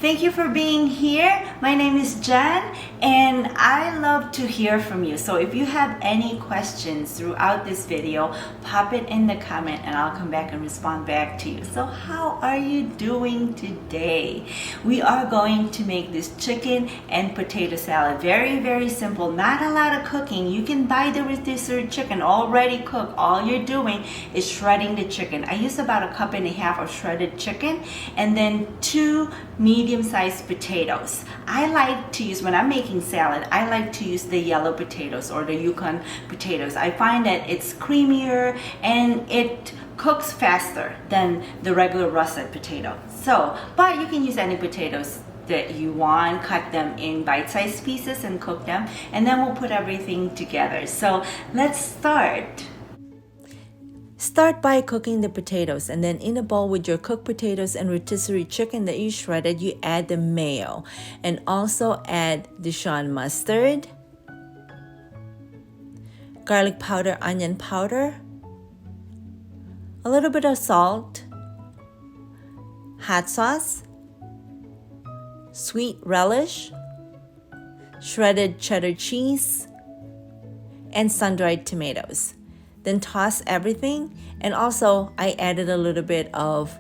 Thank you for being here. My name is Jen and I love to hear from you. So if you have any questions throughout this video, pop it in the comment and I'll come back and respond back to you. So how are you doing today? We are going to make this chicken and potato salad. Very, very simple. Not a lot of cooking. You can buy the rotisserie chicken already cooked. All you're doing is shredding the chicken. I use about 1.5 cups of shredded chicken and then 2 medium-sized potatoes. I like to use, when I'm making salad, I like to use the yellow potatoes or the Yukon potatoes. I find that it's creamier and it cooks faster than the regular russet potato. So, but you can use any potatoes that you want, cut them in bite-sized pieces and cook them, and then we'll put everything together. So let's start. Start by cooking the potatoes, and then in a bowl with your cooked potatoes and rotisserie chicken that you shredded, you add the mayo and also add Dijon mustard, garlic powder, onion powder, a little bit of salt, hot sauce, sweet relish, shredded cheddar cheese, and sun-dried tomatoes. Then toss everything, and also I added a little bit of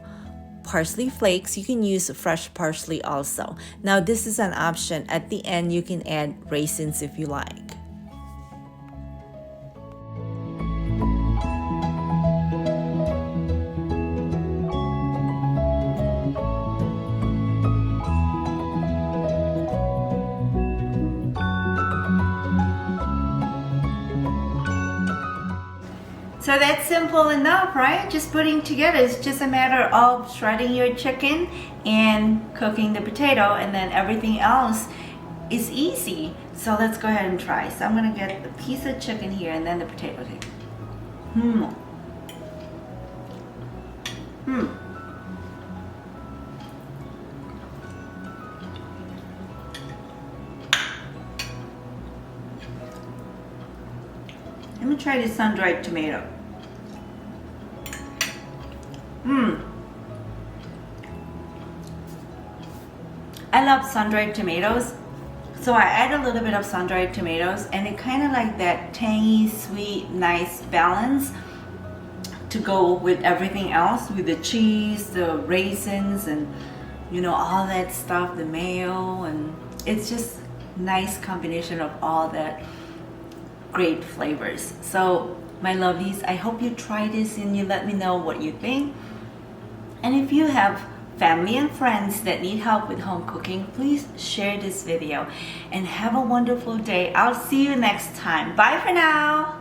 parsley flakes. You can use fresh parsley also. Now this is an option. At the end you can add raisins if you like. So that's simple enough, right? Just putting together. It's just a matter of shredding your chicken and cooking the potato, and then everything else is easy. So let's go ahead and try. So I'm gonna get the piece of chicken here and then the potato. Let me try the sun-dried tomato. I love sun-dried tomatoes, so I add a little bit of sun-dried tomatoes, and it kind of like that tangy, sweet, nice balance to go with everything else, with the cheese, the raisins, and you know, all that stuff, the mayo, and it's just nice combination of all that great flavors. So my lovelies, I hope you try this and you let me know what you think. And if you have family and friends that need help with home cooking, please share this video and have a wonderful day. I'll see you next time. Bye for now.